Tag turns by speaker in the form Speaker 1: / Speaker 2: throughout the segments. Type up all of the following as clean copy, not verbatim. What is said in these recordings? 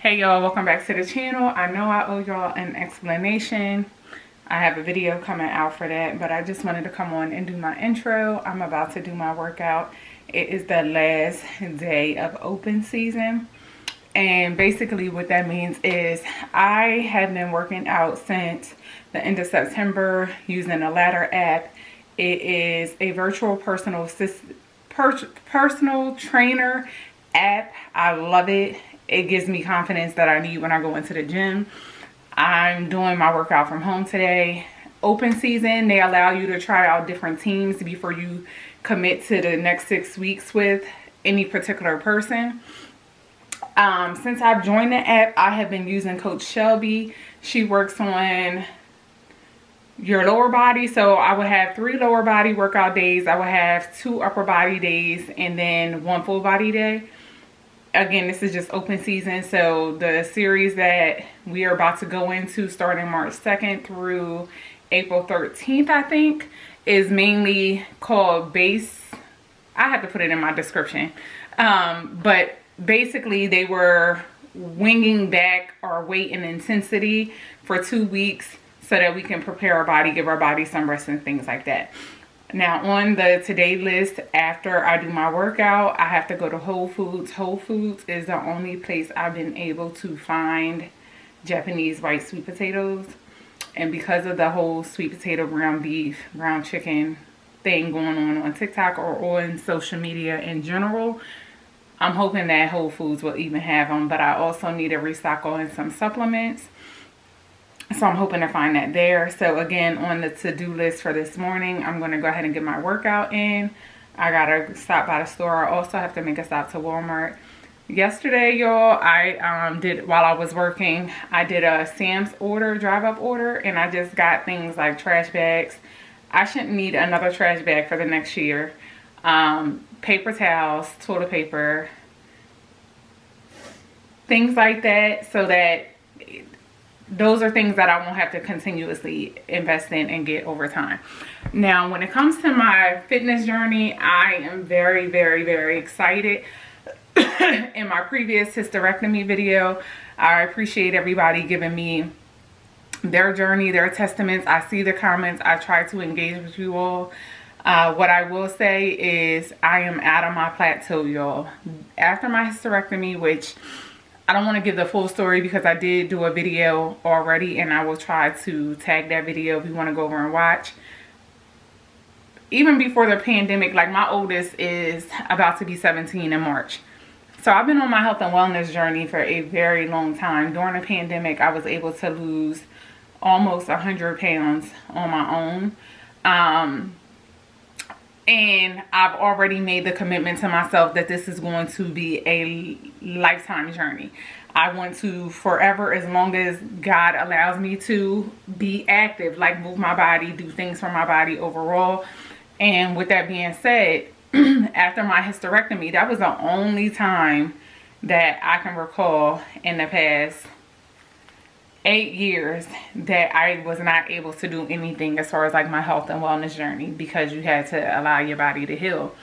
Speaker 1: Hey y'all, welcome back to the channel. I know I owe y'all an explanation. I have a video coming out for that, but I just wanted to come on and do my intro. I'm about to do my workout. It is the last day of open season. And basically what that means is I have been working out since the end of September using a Ladder app. It is a virtual personal trainer app. I love it. It gives me confidence that I need when I go into the gym. I'm doing my workout from home today. Open season, they allow you to try out different teams before you commit to the next 6 weeks with any particular person. Since I've joined the app, I have been using Coach Shelby. She works on your lower body. So I would have 3 lower body workout days. I would have 2 upper body days and then 1 full body day. Again, this is just open season. So the series that we are about to go into starting March 2nd through April 13th, I think, is mainly called base. I have to put it in my description. But basically they were winging back our weight and intensity for 2 weeks so that we can prepare our body, give our body some rest and things like that. Now on the today list, after I do my workout, I have to go to Whole Foods. Whole Foods is the only place I've been able to find Japanese white sweet potatoes. And because of the whole sweet potato, ground beef, ground chicken thing going on TikTok or on social media in general, I'm hoping that Whole Foods will even have them. But I also need to restock on some supplements. So I'm hoping to find that there. So again, on the to-do list for this morning, I'm going to go ahead and get my workout in. I got to stop by the store. I also have to make a stop to Walmart. Yesterday, y'all, while I was working, I did a Sam's order, drive-up order, and I just got things like trash bags. I shouldn't need another trash bag for the next year. Paper towels, toilet paper, things like that, so that those are things that I won't have to continuously invest in and get over time. Now, when it comes to my fitness journey, I am very, very, very excited. In my previous hysterectomy video, I appreciate everybody giving me their journey, their testaments. I see the comments. I try to engage with you all. What I will say is I am out of my plateau, y'all. After my hysterectomy, which I don't want to give the full story because I did do a video already, and I will try to tag that video if you want to go over and watch. Even before the pandemic, like my oldest is about to be 17 in March. So I've been on my health and wellness journey for a very long time. During the pandemic, I was able to lose almost 100 pounds on my own. And I've already made the commitment to myself that this is going to be a lifetime journey. I want to forever, as long as God allows me to, be active, like move my body, do things for my body overall. And with that being said, after my hysterectomy, that was the only time that I can recall in the past 8 years that I was not able to do anything as far as like my health and wellness journey, because you had to allow your body to heal.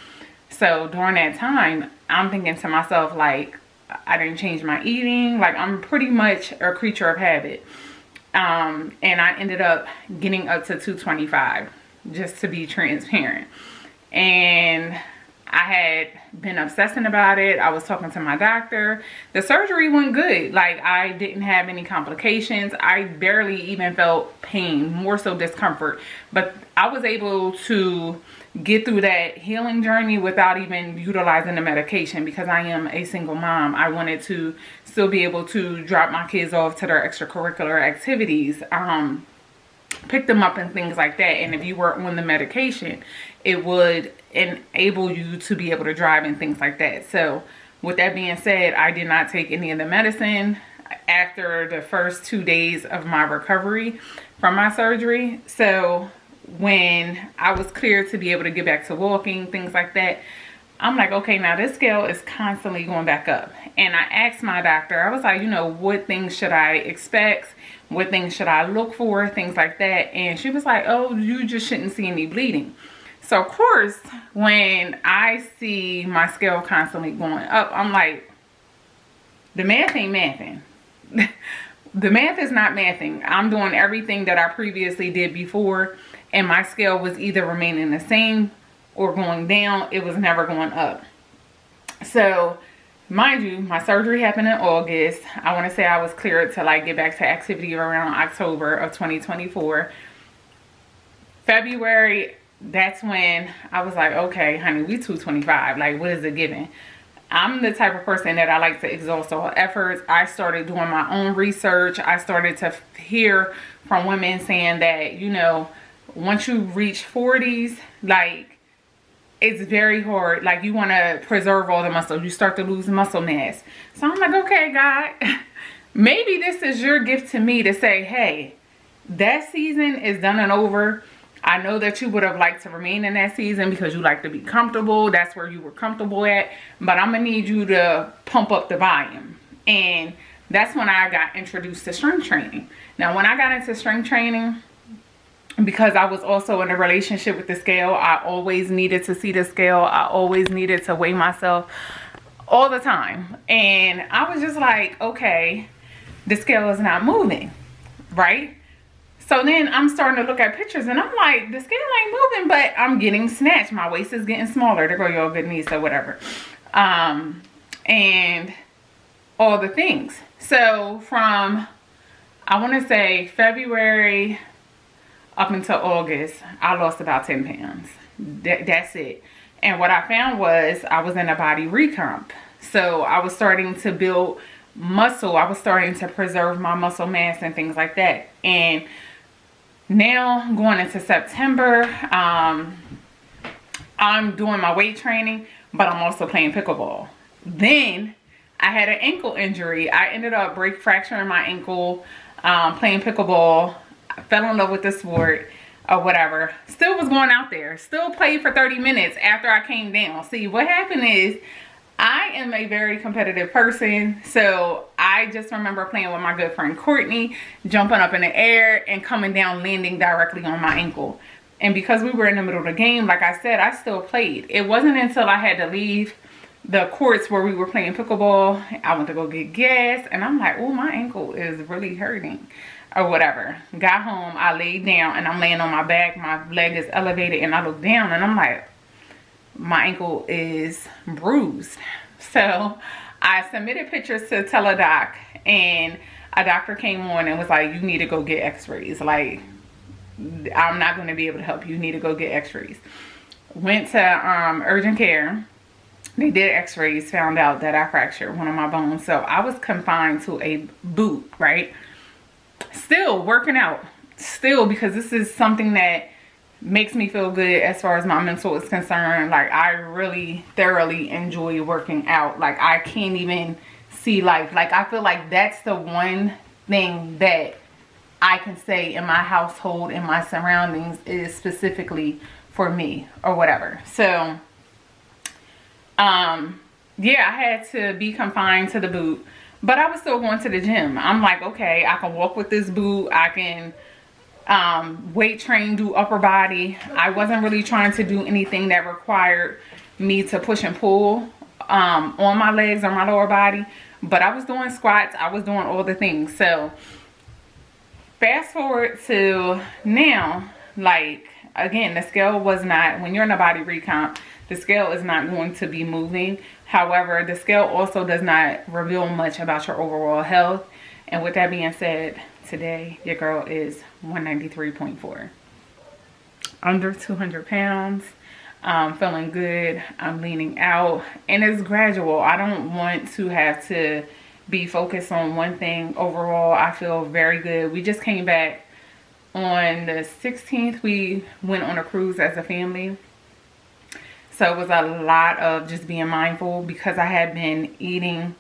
Speaker 1: So during that time, I'm thinking to myself, like, I didn't change my eating. Like, I'm pretty much a creature of habit. And I ended up getting up to 225, just to be transparent. And I had been obsessing about it. I was talking to my doctor. The surgery went good. Like, I didn't have any complications. I barely even felt pain, more so discomfort. But I was able to get through that healing journey without even utilizing the medication, because I am a single mom. I wanted to still be able to drop my kids off to their extracurricular activities, pick them up and things like that. And if you were on the medication, it would enable you to be able to drive and things like that. So with that being said, I did not take any of the medicine after the first 2 days of my recovery from my surgery. So when I was cleared to be able to get back to walking, things like that, I'm like, okay, now this scale is constantly going back up. And I asked my doctor, I was like, you know, what things should I expect? What things should I look for? Things like that. And she was like, oh, you just shouldn't see any bleeding. So of course, when I see my scale constantly going up, I'm like, the math ain't mathing. The math is not mathing. I'm doing everything that I previously did before, and my scale was either remaining the same or going down. It was never going up. So, mind you, my surgery happened in August. I want to say I was cleared to like get back to activity around October of 2024. February, that's when I was like, okay, honey, we 225. Like, what is it giving? I'm the type of person that I like to exhaust all efforts. I started doing my own research. I started to hear from women saying that, you know, once you reach 40s, like, it's very hard. Like, you want to preserve all the muscle. You start to lose muscle mass. So I'm like, okay, God, maybe this is your gift to me to say, hey, that season is done and over. I know that you would have liked to remain in that season because you like to be comfortable. That's where you were comfortable at. But I'm going to need you to pump up the volume. And that's when I got introduced to strength training. Now, when I got into strength training, because I was also in a relationship with the scale, I always needed to see the scale. I always needed to weigh myself all the time. And I was just like, okay, the scale is not moving, right? So then I'm starting to look at pictures and I'm like, the scale ain't moving, but I'm getting snatched. My waist is getting smaller. There go your good knees or whatever. And all the things. So from, I want to say February up until August, I lost about 10 pounds. That's it. And what I found was I was in a body recomp. So I was starting to build muscle. I was starting to preserve my muscle mass and things like that. And now going into September, I'm doing my weight training, but I'm also playing pickleball. Then I had an ankle injury. I ended up fracturing my ankle playing pickleball. I fell in love with the sport or whatever. Still was going out there. Still played for 30 minutes after I came down. See, what happened is I am a very competitive person, so I just remember playing with my good friend Courtney, jumping up in the air and coming down, landing directly on my ankle. And because we were in the middle of the game, like I said, I still played. It wasn't until I had to leave the courts where we were playing pickleball, I went to go get gas, and I'm like, oh, my ankle is really hurting or whatever. Got home, I laid down, and I'm laying on my back, my leg is elevated, and I look down, and I'm like, my ankle is bruised. So I submitted pictures to Teladoc, and a doctor came on and was like, you need to go get x-rays. Like, I'm not going to be able to help you. You need to go get x-rays. Went to urgent care. They did x-rays, found out that I fractured one of my bones. So I was confined to a boot, right? Still working out. Still, because this is something that makes me feel good as far as my mental is concerned. Like, I really thoroughly enjoy working out. Like, I can't even see life. Like, I feel like that's the one thing that I can say in my household, in my surroundings, is specifically for me or whatever. So yeah, I had to be confined to the boot, but I was still going to the gym. I'm like, okay, I can walk with this boot. I can weight train, do upper body. I wasn't really trying to do anything that required me to push and pull on my legs or my lower body, but I was doing squats. I was doing all the things. So fast forward to now, like, again, the scale was not, when you're in a body recomp, the scale is not going to be moving. However, the scale also does not reveal much about your overall health. And with that being said, today your girl is 193.4. Under 200 pounds. Feeling good. I'm leaning out. And it's gradual. I don't want to have to be focused on one thing. Overall, I feel very good. We just came back on the 16th. We went on a cruise as a family. So it was a lot of just being mindful because I had been eating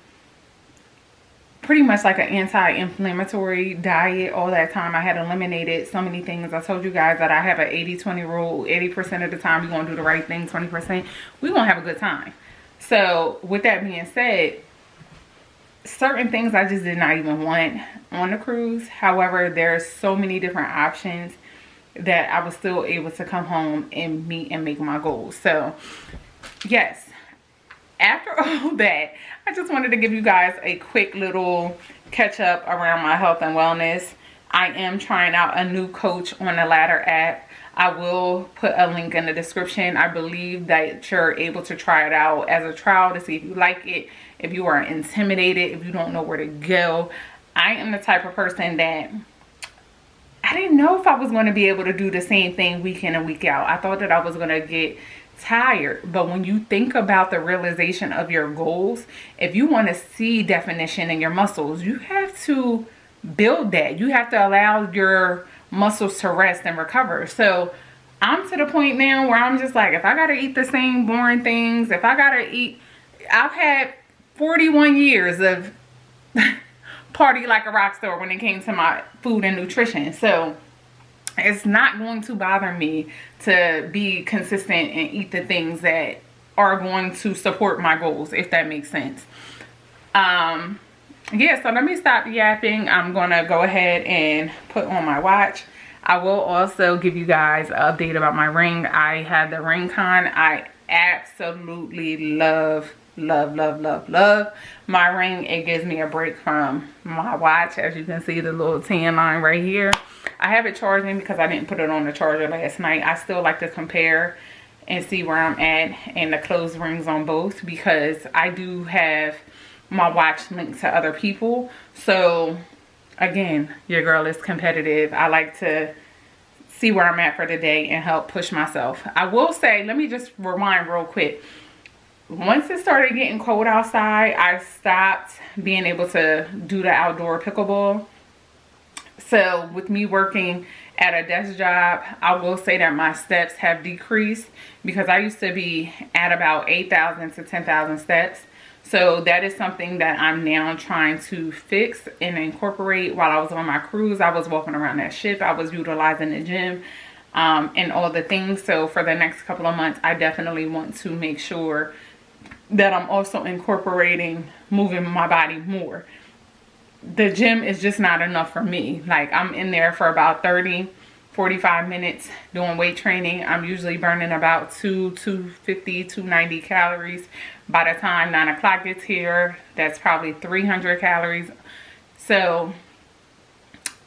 Speaker 1: pretty much like an anti-inflammatory diet all that time. I had eliminated so many things. I told you guys that I have an 80-20 rule. 80% of the time we're going to do the right thing. 20% we're going to have a good time. So with that being said, certain things I just did not even want on the cruise. However, there's so many different options that I was still able to come home and meet and make my goals. So yes, after all that, I just wanted to give you guys a quick little catch up around my health and wellness. I am trying out a new Coach on the Ladder app. I will put a link in the description. I believe that you're able to try it out as a trial to see if you like it, if you are intimidated, if you don't know where to go. I am the type of person that I didn't know if I was going to be able to do the same thing week in and week out. I thought that I was going to get tired. But when you think about the realization of your goals, if you want to see definition in your muscles, you have to build that. You have to allow your muscles to rest and recover. So I'm to the point now where I'm just like, if I got to eat the same boring things, if I got to eat, I've had 41 years of party like a rock star when it came to my food and nutrition. So it's not going to bother me to be consistent and eat the things that are going to support my goals, if that makes sense. Yeah, so let me stop yapping. I'm gonna go ahead and put on my watch. I will also give you guys an update about my ring. I have the Ringcon. I absolutely love my ring. It gives me a break from my watch. As you can see, the little tan line right here. I have it charging because I didn't put it on the charger last night. I still like to compare and see where I'm at and the closed rings on both, because I do have my watch linked to other people. So again, your girl is competitive. I like to see where I'm at for the day and help push myself. I will say, let me just rewind real quick. Once it started getting cold outside, I stopped being able to do the outdoor pickleball. So with me working at a desk job, I will say that my steps have decreased, because I used to be at about 8,000 to 10,000 steps. So that is something that I'm now trying to fix and incorporate. While I was on my cruise, I was walking around that ship. I was utilizing the gym and all the things. So for the next couple of months, I definitely want to make sure that I'm also incorporating moving my body more. The gym is just not enough for me. Like, I'm in there for about 30-45 minutes doing weight training. I'm usually burning about 250, 290 calories. By the time 9 o'clock gets here, that's probably 300 calories. So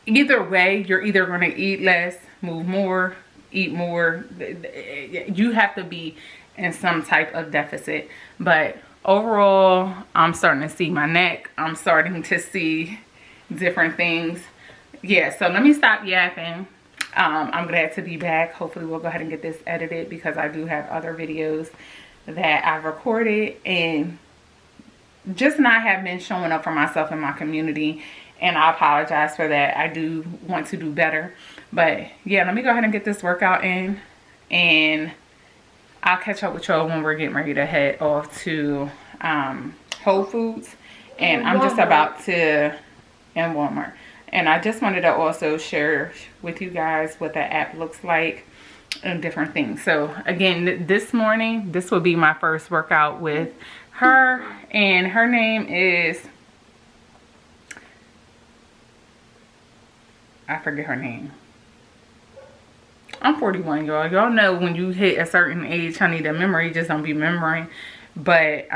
Speaker 1: either way, you're either going to eat less, move more, eat more. You have to be in some type of deficit. But overall, I'm starting to see my neck. I'm starting to see different things. Yeah, so let me stop yapping. I'm glad to be back. Hopefully we'll go ahead and get this edited, because I do have other videos that I've recorded and just not have been showing up for myself and my community, and I apologize for that. I do want to do better. But yeah, let me go ahead and get this workout in, and I'll catch up with y'all when we're getting ready to head off to Whole Foods. And I'm just about to, and Walmart. And I just wanted to also share with you guys what the app looks like and different things. So again, this morning, this will be my first workout with her. And her name is, I forget her name. I'm 41, y'all. Y'all know when you hit a certain age, honey, the memory just don't be remembering. But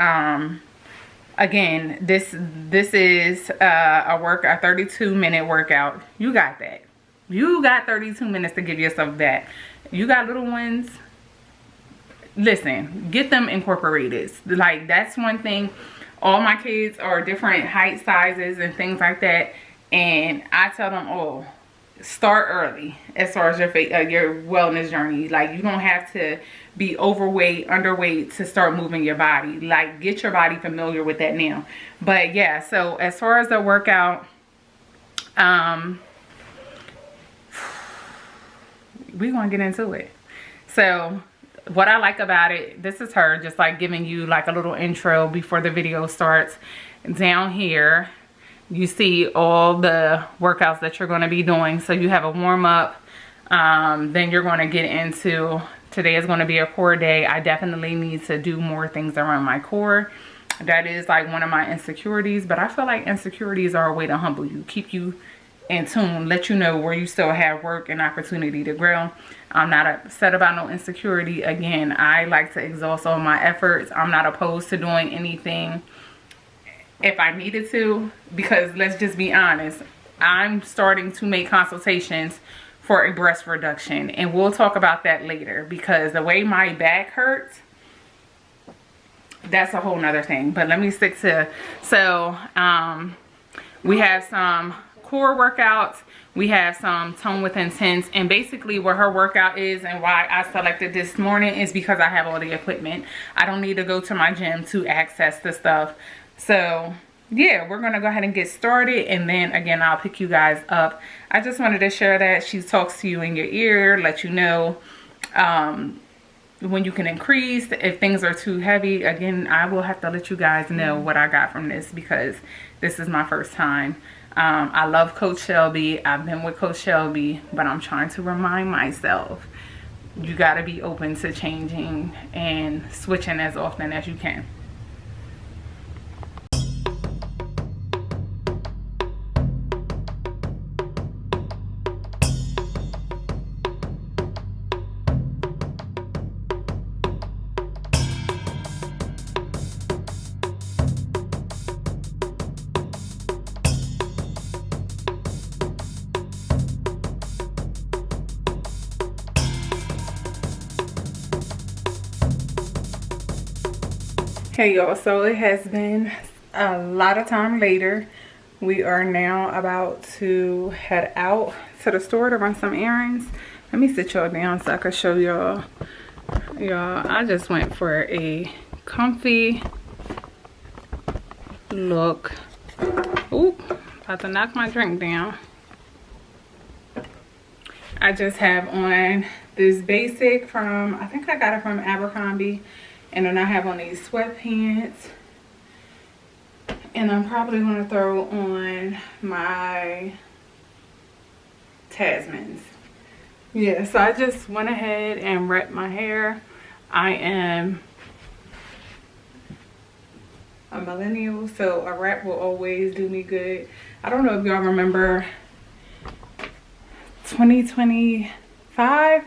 Speaker 1: again, this is a 32-minute workout. You got that. You got 32 minutes to give yourself that. You got little ones. Listen, get them incorporated. Like, that's one thing. All my kids are different height sizes and things like that. And I tell them, oh, start early as far as your wellness journey. Like, you don't have to be overweight, underweight to start moving your body. Like, get your body familiar with that now. But yeah, so as far as the workout, we're gonna get into it. So what I like about it, this is her just like giving you like a little intro before the video starts. Down here you see all the workouts that you're going to be doing. So you have a warm-up, then you're going to get into, today is going to be a core day. I definitely need to do more things around my core. That is like one of my insecurities, but I feel like insecurities are a way to humble you, keep you in tune, let you know where you still have work and opportunity to grow. I'm not upset about no insecurity. Again, I like to exhaust all my efforts. I'm not opposed to doing anything if I needed to, because let's just be honest, I'm starting to make consultations for a breast reduction, and we'll talk about that later, because the way my back hurts, that's a whole nother thing. But let me stick to, so we have some core workouts, we have some tone with intense, and basically what her workout is and why I selected this morning is because I have all the equipment. I don't need to go to my gym to access the stuff. So yeah, we're gonna go ahead and get started, and then again I'll pick you guys up. I just wanted to share that she talks to you in your ear, let you know when you can increase, if things are too heavy. Again, I will have to let you guys know what I got from this, because this is my first time. I love Coach Shelby. I've been with Coach Shelby, but I'm trying to remind myself, you got to be open to changing and switching as often as you can. Hey y'all, so it has been a lot of time later. We are now about to head out to the store to run some errands. Let me sit y'all down so I can show y'all. I just went for a comfy look. Oop, about to knock my drink down. I just have on this basic from, I think I got it from Abercrombie. And then I have on these sweatpants. And I'm probably going to throw on my Tasmans. Yeah, so I just went ahead and wrapped my hair. I am a millennial, so a wrap will always do me good. I don't know if y'all remember 2025.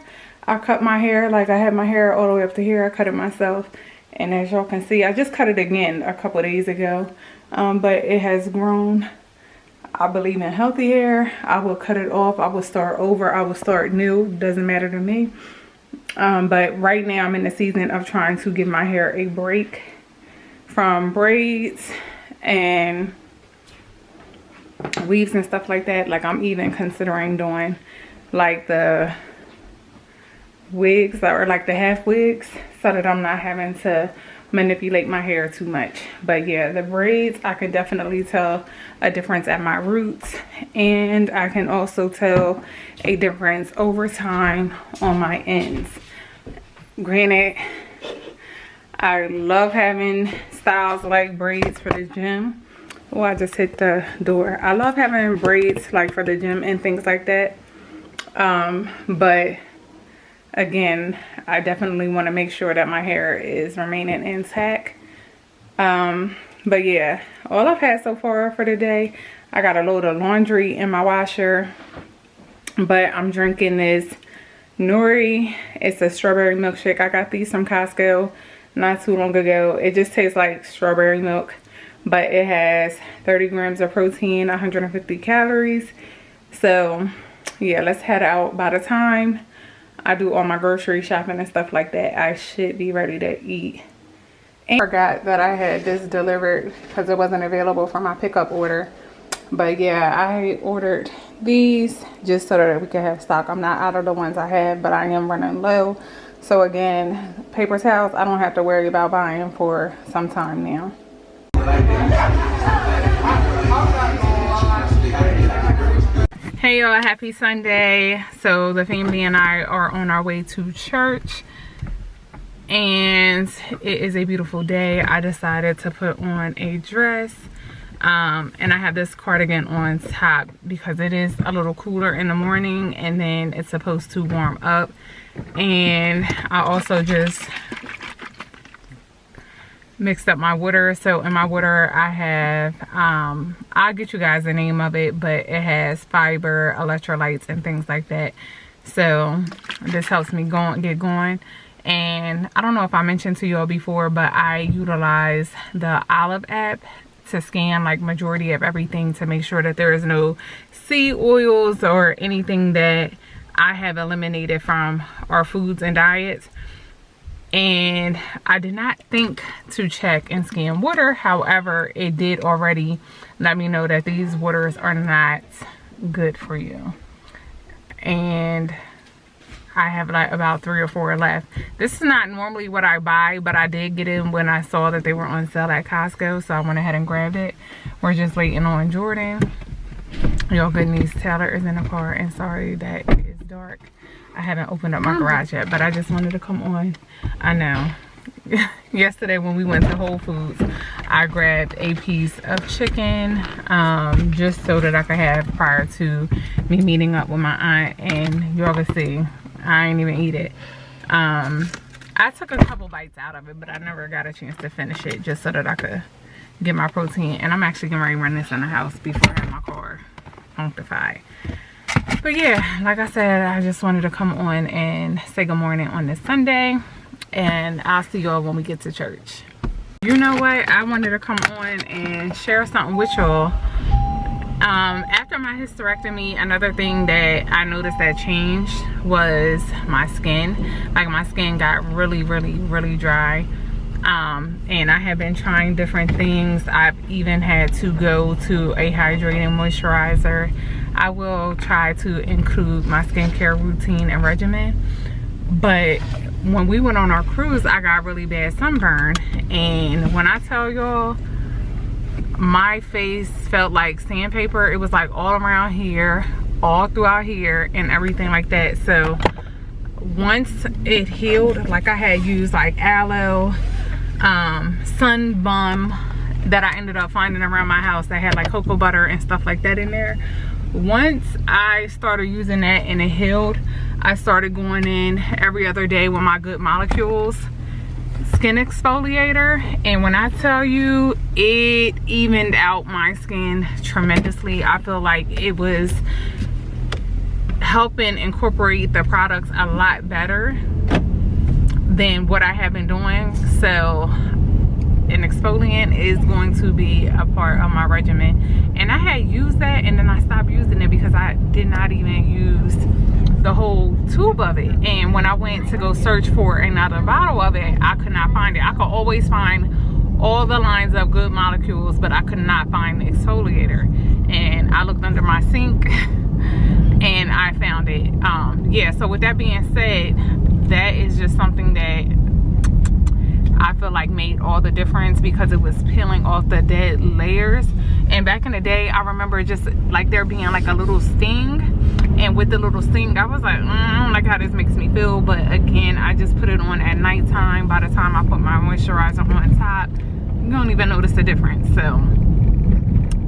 Speaker 1: I cut my hair, like I had my hair all the way up to here. I cut it myself, and as y'all can see, I just cut it again a couple of days ago, but it has grown. I believe in healthy hair. I will cut it off. I will start over. I will start new. Doesn't matter to me. But right now I'm in the season of trying to give my hair a break from braids and weaves and stuff like that. Like I'm even considering doing like the wigs, or like the half wigs, so that I'm not having to manipulate my hair too much. But yeah, the braids, I can definitely tell a difference at my roots, and I can also tell a difference over time on my ends. Granted, I love having styles like braids for the gym. Oh, I just hit the door. I love having braids like for the gym and things like that, but again, I definitely want to make sure that my hair is remaining intact. But yeah, all I've had so far for the day, I got a load of laundry in my washer, but I'm drinking this Nori. It's a strawberry milkshake. I got these from Costco not too long ago. It just tastes like strawberry milk, but it has 30 grams of protein, 150 calories. So yeah, let's head out. By the time I do all my grocery shopping and stuff like that, I should be ready to eat. And I forgot that I had this delivered because it wasn't available for my pickup order. But yeah, I ordered these just so that we could have stock. I'm not out of the ones I have, but I am running low. So again, paper towels, I don't have to worry about buying for some time now. Hey y'all, happy Sunday. So the family and I are on our way to church, and it is a beautiful day. I decided to put on a dress, and I have this cardigan on top because it is a little cooler in the morning, and then it's supposed to warm up. And I also just mixed up my water. So in my water I have I'll get you guys the name of it, but it has fiber, electrolytes, and things like that. So this helps me get going. And I don't know if I mentioned to y'all before, but I utilize the Olive app to scan like majority of everything to make sure that there is no seed oils or anything that I have eliminated from our foods and diets. And I did not think to check and scan water. However, it did already let me know that these waters are not good for you. And I have like about 3 or 4 left. This is not normally what I buy, but I did get in when I saw that they were on sale at Costco, so I went ahead and grabbed it. We're just waiting on Jordan. Y'all, good news, Taylor is in the car, and sorry that it is dark. I haven't opened up my garage yet, but I just wanted to come on. I know. Yesterday when we went to Whole Foods, I grabbed a piece of chicken just so that I could have prior to me meeting up with my aunt, and y'all can see I ain't even eat it. I took a couple bites out of it, but I never got a chance to finish it just so that I could get my protein. And I'm actually getting ready to run this in the house before I have my car unctified. But yeah, like I said, I just wanted to come on and say good morning on this Sunday, and I'll see y'all when we get to church. You know what, I wanted to come on and share something with y'all. After my hysterectomy, another thing that I noticed that changed was my skin. Like, my skin got really dry. And I have been trying different things. I've even had to go to a hydrating moisturizer. I will try to include my skincare routine and regimen. But when we went on our cruise, I got really bad sunburn. And when I tell y'all, my face felt like sandpaper. It was like all around here, all throughout here, and everything like that. So once it healed, like I had used like aloe, sun balm that I ended up finding around my house that had like cocoa butter and stuff like that in there. Once I started using that and it healed, I started going in every other day with my Good Molecules skin exfoliator, and when I tell you, it evened out my skin tremendously. I feel like it was helping incorporate the products a lot better than what I have been doing. So an exfoliant is going to be a part of my regimen, and I had used that and then I stopped using it because I did not even use the whole tube of it. And when I went to go search for another bottle of it, I could not find it. I could always find all the lines of Good Molecules, but I could not find the exfoliator. And I looked under my sink and I found it. Yeah, so with that being said, that is just something that I feel like made all the difference because it was peeling off the dead layers. And back in the day, I remember just like there being like a little sting, and with the little sting, I was like, I don't like how this makes me feel. But again, I just put it on at nighttime. By the time I put my moisturizer on top, you don't even notice the difference. So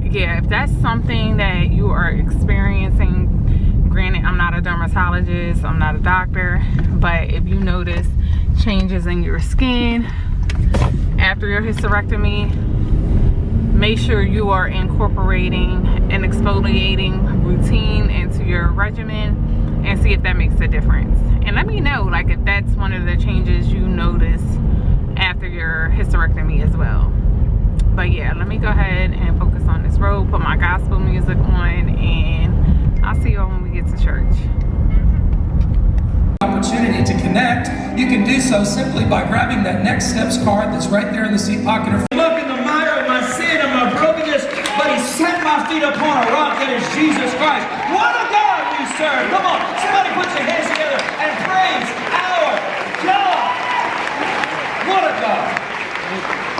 Speaker 1: yeah, if that's something that you are experiencing, granted, I'm not a dermatologist, I'm not a doctor, but if you notice changes in your skin after your hysterectomy, make sure you are incorporating an exfoliating routine into your regimen and see if that makes a difference. And let me know, like, if that's one of the changes you notice after your hysterectomy as well. But yeah, let me go ahead and focus on this road, put my gospel music on, and I'll see you all when we get to church.
Speaker 2: Opportunity to connect, you can do so simply by grabbing that Next Steps card that's right there in the seat pocket.
Speaker 3: Look in the mire of my sin and my brokenness, but he set my feet upon a rock that is Jesus Christ. What a God we serve! Come on, somebody put your hands together and praise our God. What a God!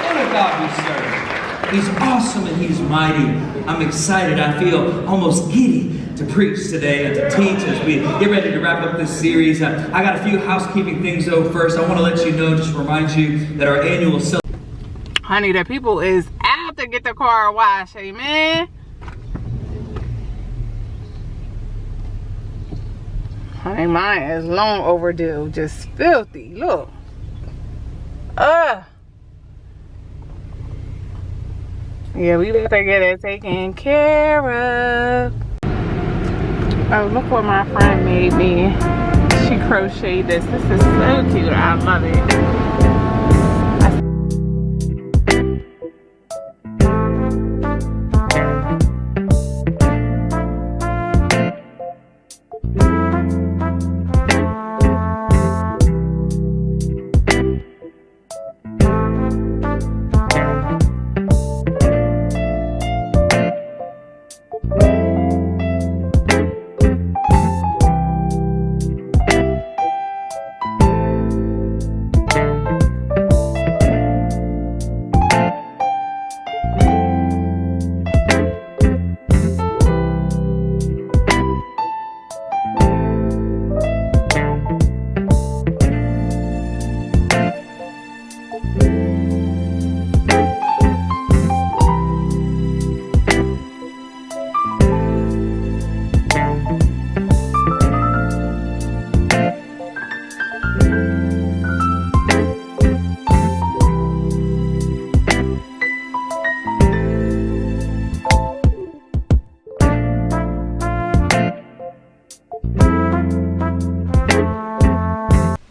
Speaker 3: What a God we serve. He's awesome and he's mighty. I'm excited. I feel almost giddy to preach today and to teach as we get ready to wrap up this series. I got a few housekeeping things though. First, I want to let you know, just remind you that our annual
Speaker 1: Honey, the people is out to get the car washed, amen. Honey, mine is long overdue, just filthy. Look, Yeah, we better get it taken care of. Oh, look what my friend made me. She crocheted this. This is so cute. I love it.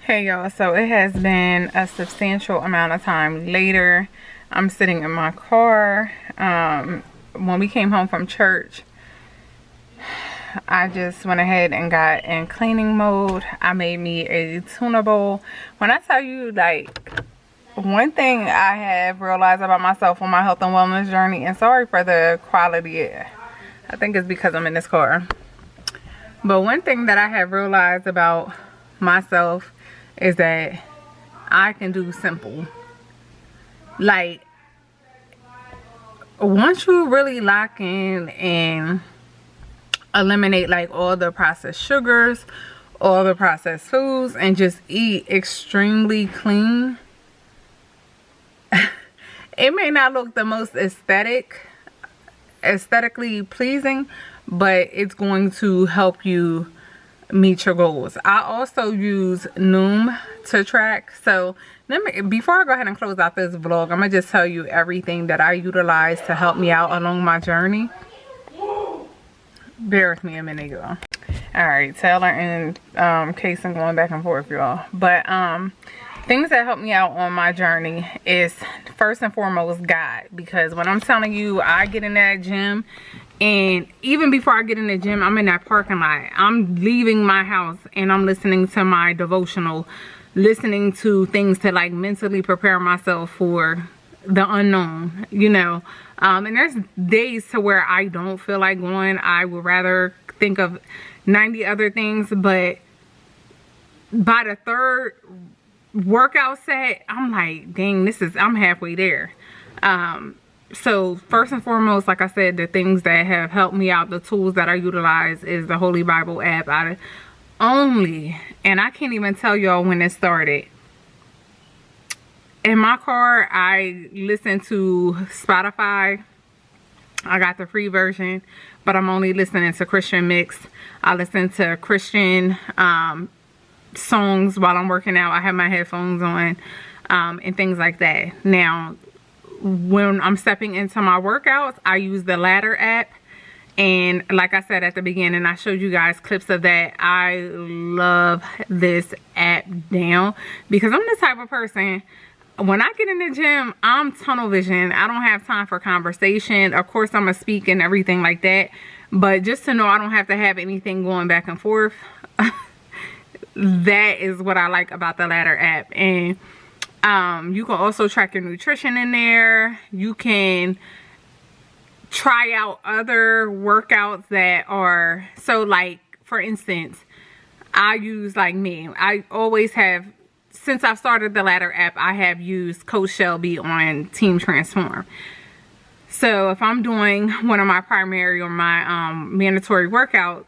Speaker 1: Hey y'all, so it has been a substantial amount of time later. I'm sitting in my car. When we came home from church, I just went ahead and got in cleaning mode. I made me a tuna bowl. When I tell you, like, one thing I have realized about myself on my health and wellness journey, and sorry for the quality, I think it's because I'm in this car, but one thing that I have realized about myself is that I can do simple. Like, once you really lock in and eliminate like all the processed sugars, all the processed foods, and just eat extremely clean, it may not look the most aesthetically pleasing, but it's going to help you meet your goals. I also use Noom to track. So before I go ahead and close out this vlog, I'm gonna just tell you everything that I utilize to help me out along my journey. Bear with me a minute, y'all. All right, Taylor and Kason going back and forth, y'all. But things that help me out on my journey is first and foremost God, because when I'm telling you, I get in that gym, and even before I get in the gym, I'm in that parking lot. I'm leaving my house and I'm listening to my devotional, listening to things to like mentally prepare myself for the unknown, you know. And there's days to where I don't feel like going. I would rather think of 90 other things, but by the third workout set, I'm like, dang, I'm halfway there. So first and foremost, like I said, the things that have helped me out, the tools that I utilize is the Holy Bible app. And I can't even tell y'all when it started. In my car, I listen to Spotify. I got the free version, but I'm only listening to Christian mix. I listen to Christian songs while I'm working out. I have my headphones on and things like that. Now, when I'm stepping into my workouts, I use the Ladder app. And like I said at the beginning, I showed you guys clips of that. I love this app down because I'm the type of person, when I get in the gym, I'm tunnel vision. I don't have time for conversation. Of course, I'm going to speak and everything like that. But just to know I don't have to have anything going back and forth, that is what I like about the Ladder app. And you can also track your nutrition in there. You can try out other workouts that are, so like, for instance, I use, like me, I always have, since I've started the Ladder app, I have used Coach Shelby on Team Transform. So if I'm doing one of my primary or my mandatory workouts,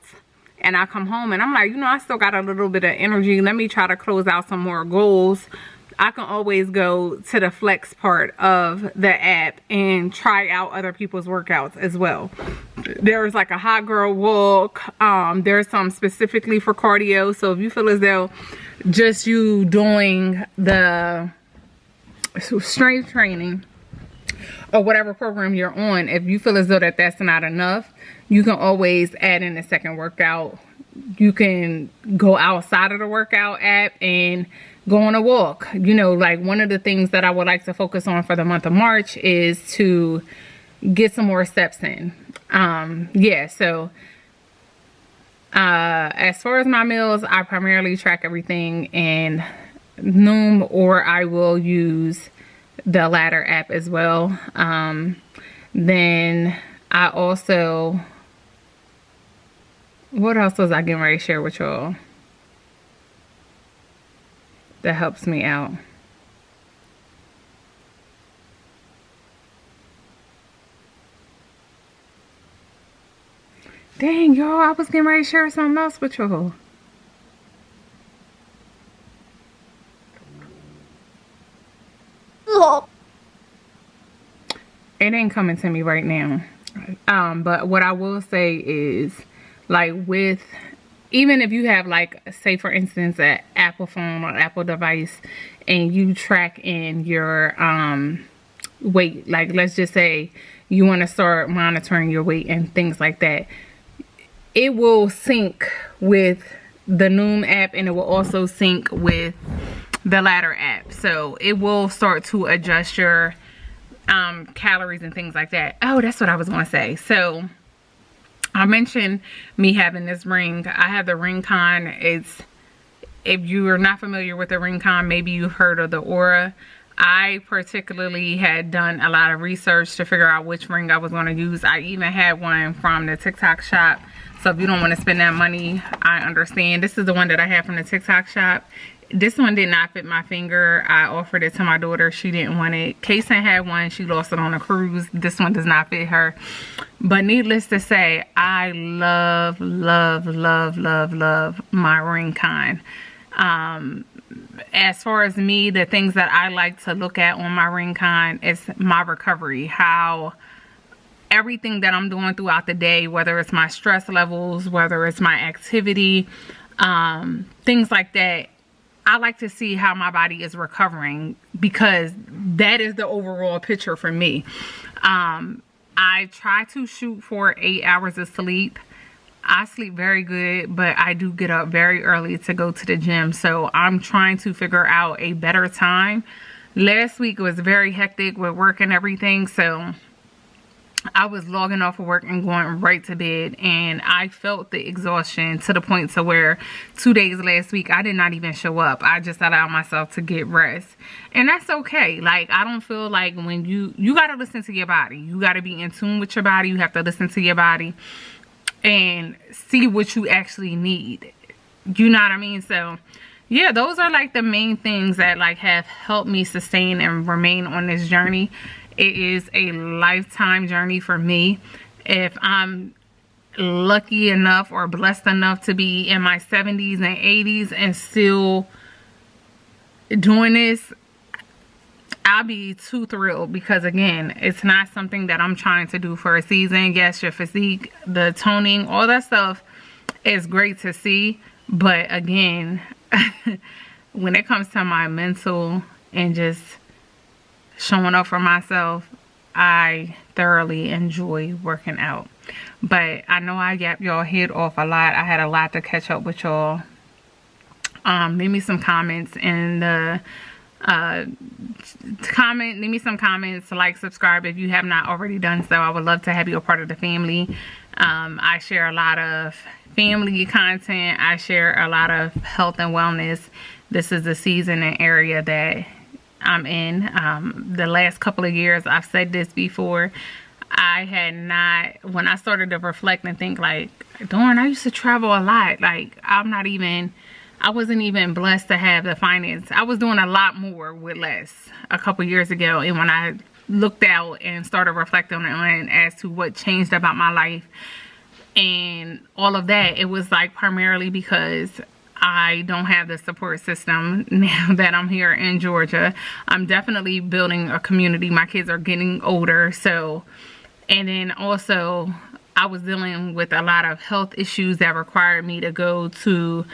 Speaker 1: and I come home and I'm like, you know, I still got a little bit of energy, let me try to close out some more goals, I can always go to the flex part of the app and try out other people's workouts as well. There's like a hot girl walk. There's some specifically for cardio. So if you feel as though just you doing the strength training or whatever program you're on, if you feel as though that's not enough, you can always add in a second workout. You can go outside of the workout app and go on a walk. You know, like one of the things that I would like to focus on for the month of March is to get some more steps in. Yeah, so as far as my meals, I primarily track everything in Noom, or I will use the Ladder app as well. Then I also, what else was I getting ready to share with y'all that helps me out? Dang, y'all, I was getting ready to share something else with y'all. It ain't coming to me right now. But what I will say is, like, with, even if you have, like, say for instance an Apple phone or Apple device, and you track in your weight, like let's just say you want to start monitoring your weight and things like that, it will sync with the Noom app, and it will also sync with the Ladder app. So it will start to adjust your calories and things like that. Oh, that's what I was going to say. So I mentioned me having this ring. I have the Ringcon. It's, if you are not familiar with the Ringcon, maybe you've heard of the Aura. I particularly had done a lot of research to figure out which ring I was going to use. I even had one from the TikTok shop. So if you don't want to spend that money, I understand. This is the one that I have from the TikTok shop. This one did not fit my finger. I offered it to my daughter. She didn't want it. Kaysen had one. She lost it on a cruise. This one does not fit her. But needless to say, I love, love, love, love, love my Ringcon. As far as me, the things that I like to look at on my Ringcon is my recovery. How everything that I'm doing throughout the day, whether it's my stress levels, whether it's my activity, things like that, I like to see how my body is recovering, because that is the overall picture for me. I try to shoot for 8 hours of sleep. I sleep very good, but I do get up very early to go to the gym. So I'm trying to figure out a better time. Last week was very hectic with work and everything. So I was logging off of work and going right to bed, and I felt the exhaustion to the point to where 2 days last week I did not even show up. I just allowed myself to get rest, and that's okay. Like, I don't feel like, when you got to listen to your body. You got to be in tune with your body. You have to listen to your body and see what you actually need. You know what I mean? So yeah, those are like the main things that like have helped me sustain and remain on this journey. It is a lifetime journey for me. If I'm lucky enough or blessed enough to be in my 70s and 80s and still doing this, I'll be too thrilled, because again, it's not something that I'm trying to do for a season. Yes, your physique, the toning, all that stuff is great to see, but again, when it comes to my mental and just showing up for myself, I thoroughly enjoy working out. But I know I yapped y'all head off a lot. I had a lot to catch up with y'all. Leave me some comments in the leave me some comments, like, subscribe if you have not already done so. I would love to have you a part of the family. I share a lot of family content. I share a lot of health and wellness. This is the season and area that I'm in. The last couple of years, I've said this before, I had not, when I started to reflect and think like, darn, I used to travel a lot. Like, I wasn't even blessed to have the finance. I was doing a lot more with less a couple years ago. And when I looked out and started reflecting on as to what changed about my life and all of that, it was like primarily because I don't have the support system now that I'm here in Georgia. I'm definitely building a community. My kids are getting older. So, and then also I was dealing with a lot of health issues that required me to go to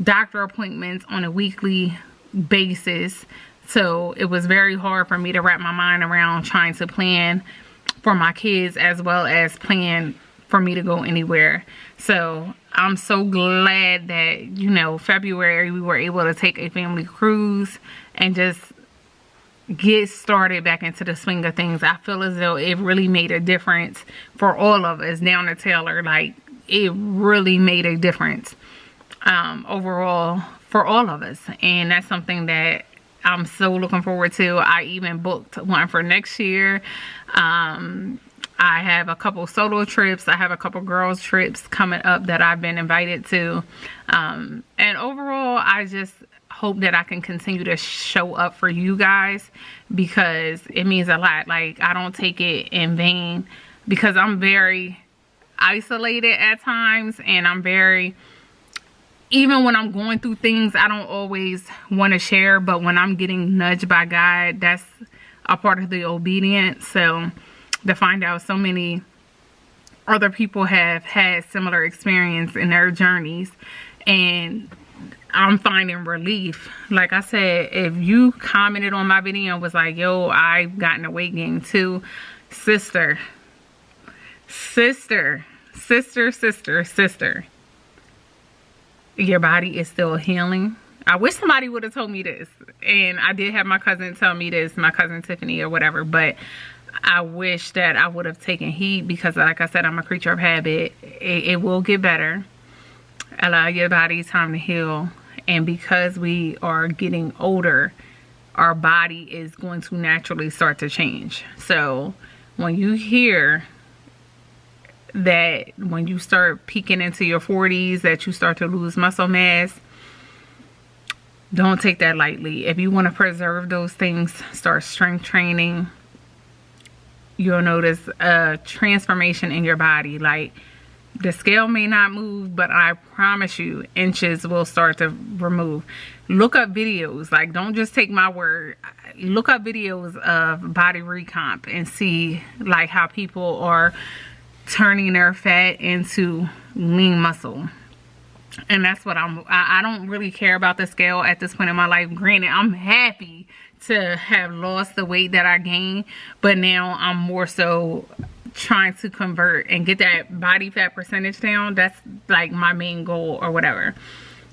Speaker 1: doctor appointments on a weekly basis. So it was very hard for me to wrap my mind around trying to plan for my kids as well as plan for me to go anywhere. So I'm so glad that, you know, February we were able to take a family cruise and just get started back into the swing of things. I feel as though it really made a difference for all of us down to Taylor. Like, it really made a difference overall for all of us, and that's something that I'm so looking forward to. I even booked one for next year. I have a couple solo trips. I have a couple girls trips coming up that I've been invited to. And overall, I just hope that I can continue to show up for you guys, because it means a lot. Like, I don't take it in vain, because I'm very isolated at times, and I'm very, even when I'm going through things, I don't always want to share, but when I'm getting nudged by God, that's a part of the obedience. So to find out so many other people have had similar experience in their journeys, and I'm finding relief. Like I said, if you commented on my video and was like, yo, I've gotten a weight gain too, sister, your body is still healing. I wish somebody would have told me this, and I did have my cousin tell me this, my cousin Tiffany or whatever, but I wish that I would have taken heed, because like I said, I'm a creature of habit. It will get better. Allow your body time to heal. And because we are getting older, our body is going to naturally start to change. So when you hear that when you start peeking into your 40s that you start to lose muscle mass, don't take that lightly. If you want to preserve those things, start strength training. You'll notice a transformation in your body. Like, the scale may not move, but I promise you inches will start to remove. Look up videos. Like, don't just take my word. Look up videos of body recomp and see like how people are turning their fat into lean muscle. And that's what I don't really care about the scale at this point in my life. Granted, I'm happy to have lost the weight that I gained, but now I'm more so trying to convert and get that body fat percentage down. That's like my main goal or whatever.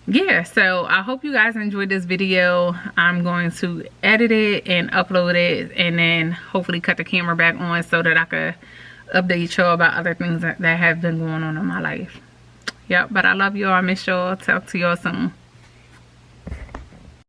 Speaker 1: Yeah, so I hope you guys enjoyed this video. I'm going to edit it and upload it, and then hopefully cut the camera back on so that I could update y'all about other things that have been going on in my life. Yep, but I love y'all. I miss y'all. Talk to y'all soon.